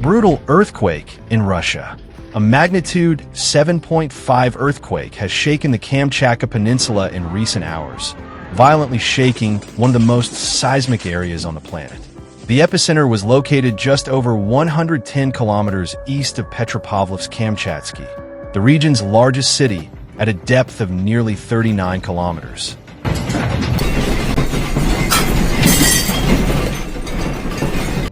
Brutal earthquake in Russia. A magnitude 7.5 earthquake has shaken the Kamchatka Peninsula in recent hours, violently shaking one of the most seismic areas on the planet. The epicenter was located just over 110 kilometers east of Petropavlovsk-Kamchatsky, the region's largest city, at a depth of nearly 39 kilometers.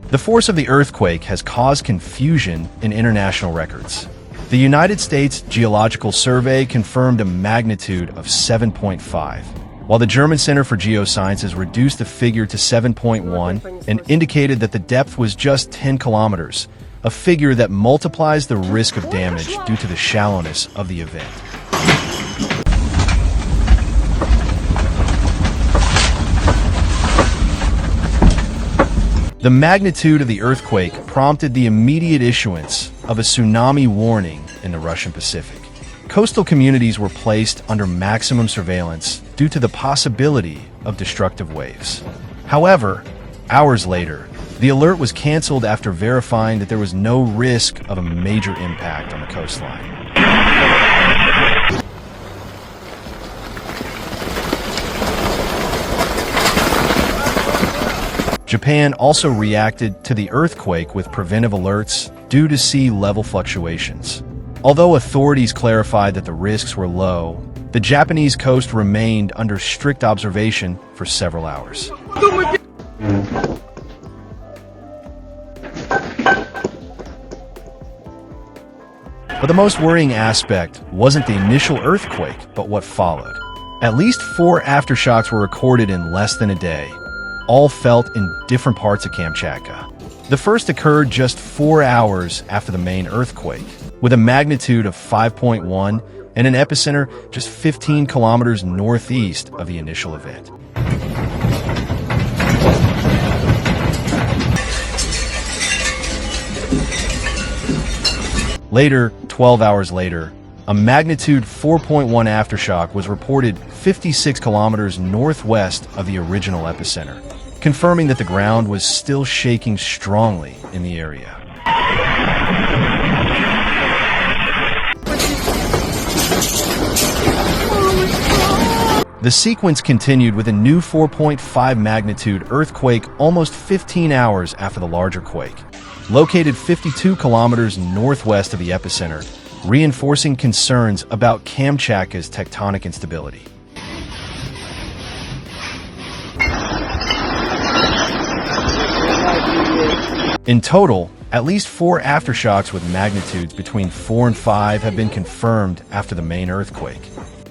The force of the earthquake has caused confusion in international records. The United States Geological Survey confirmed a magnitude of 7.5, while the German Center for Geosciences reduced the figure to 7.1 and indicated that the depth was just 10 kilometers, a figure that multiplies the risk of damage due to the shallowness of the event. The magnitude of the earthquake prompted the immediate issuance of a tsunami warning in the Russian Pacific. Coastal communities were placed under maximum surveillance due to the possibility of destructive waves. However, hours later, the alert was canceled after verifying that there was no risk of a major impact on the coastline. Japan also reacted to the earthquake with preventive alerts due to sea level fluctuations. Although authorities clarified that the risks were low, the Japanese coast remained under strict observation for several hours. But the most worrying aspect wasn't the initial earthquake, but what followed. At least 4 aftershocks were recorded in less than a day, all felt in different parts of Kamchatka. The first occurred just 4 hours after the main earthquake, with a magnitude of 5.1 and an epicenter just 15 kilometers northeast of the initial event. Later, 12 hours later, a magnitude 4.1 aftershock was reported 56 kilometers northwest of the original epicenter, confirming that the ground was still shaking strongly in the area. The sequence continued with a new 4.5 magnitude earthquake almost 15 hours after the larger quake, located 52 kilometers northwest of the epicenter, reinforcing concerns about Kamchatka's tectonic instability. In total, at least 4 aftershocks with magnitudes between 4 and 5 have been confirmed after the main earthquake.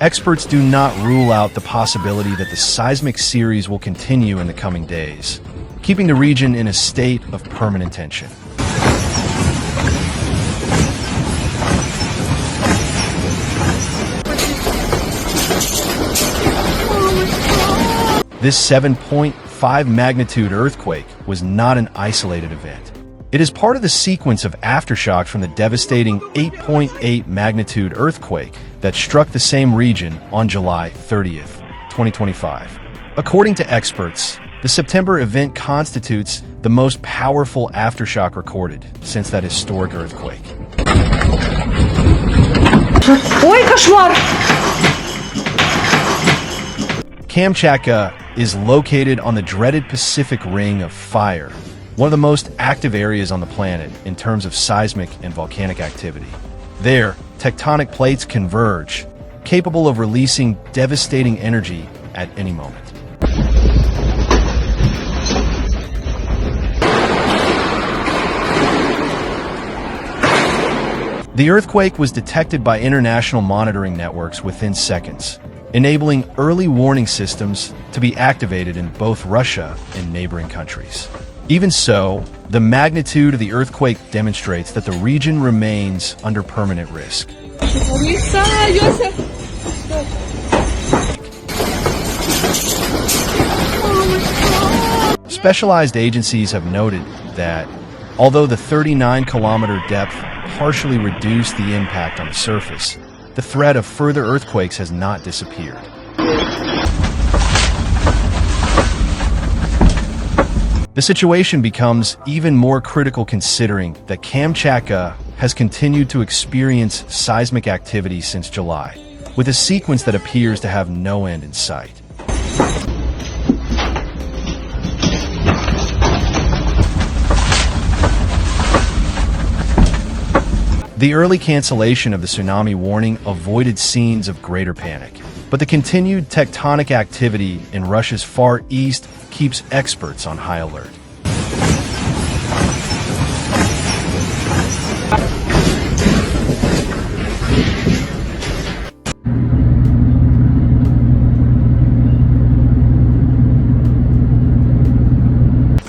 Experts do not rule out the possibility that the seismic series will continue in the coming days, keeping the region in a state of permanent tension. This 7.5 magnitude earthquake was not an isolated event. It is part of the sequence of aftershocks from the devastating 8.8 magnitude earthquake that struck the same region on July 30th, 2025. According to experts, the September event constitutes the most powerful aftershock recorded since that historic earthquake. Ой, кошмар! Kamchatka is located on the dreaded Pacific Ring of Fire, one of the most active areas on the planet in terms of seismic and volcanic activity. There, tectonic plates converge, capable of releasing devastating energy at any moment. The earthquake was detected by international monitoring networks within seconds, enabling early warning systems to be activated in both Russia and neighboring countries. Even so, the magnitude of the earthquake demonstrates that the region remains under permanent risk. Specialized agencies have noted that, although the 39-kilometer depth partially reduced the impact on the surface, the threat of further earthquakes has not disappeared. The situation becomes even more critical considering that Kamchatka has continued to experience seismic activity since July, with a sequence that appears to have no end in sight. The early cancellation of the tsunami warning avoided scenes of greater panic, but the continued tectonic activity in Russia's far east keeps experts on high alert.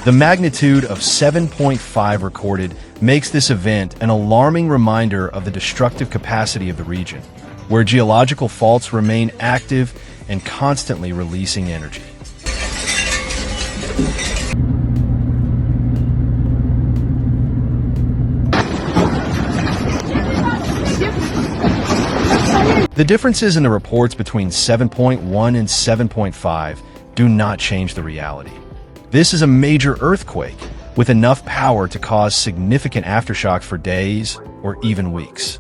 The magnitude of 7.5 recorded makes this event an alarming reminder of the destructive capacity of the region, where geological faults remain active and constantly releasing energy. The differences in the reports between 7.1 and 7.5 do not change the reality. This is a major earthquake with enough power to cause significant aftershocks for days or even weeks.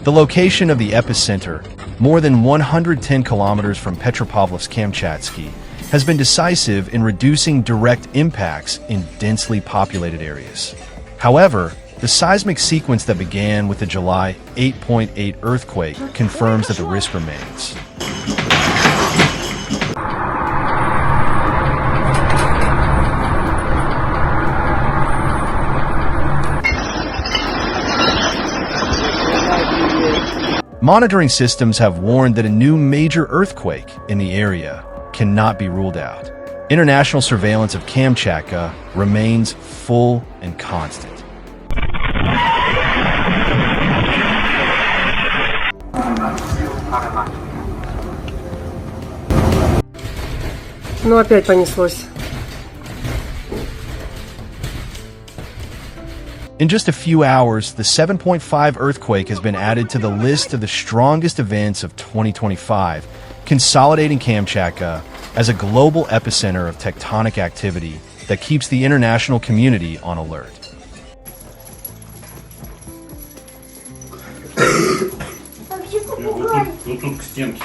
The location of the epicenter, more than 110 kilometers from Petropavlovsk-Kamchatsky, has been decisive in reducing direct impacts in densely populated areas. However, the seismic sequence that began with the July 8.8 earthquake confirms that the risk remains. Monitoring systems have warned that a new major earthquake in the area cannot be ruled out. International surveillance of Kamchatka remains full and constant. Ну, опять понеслось. In just a few hours, the 7.5 earthquake has been added to the list of the strongest events of 2025, consolidating Kamchatka as a global epicenter of tectonic activity that keeps the international community on alert. Вот тут к стенке.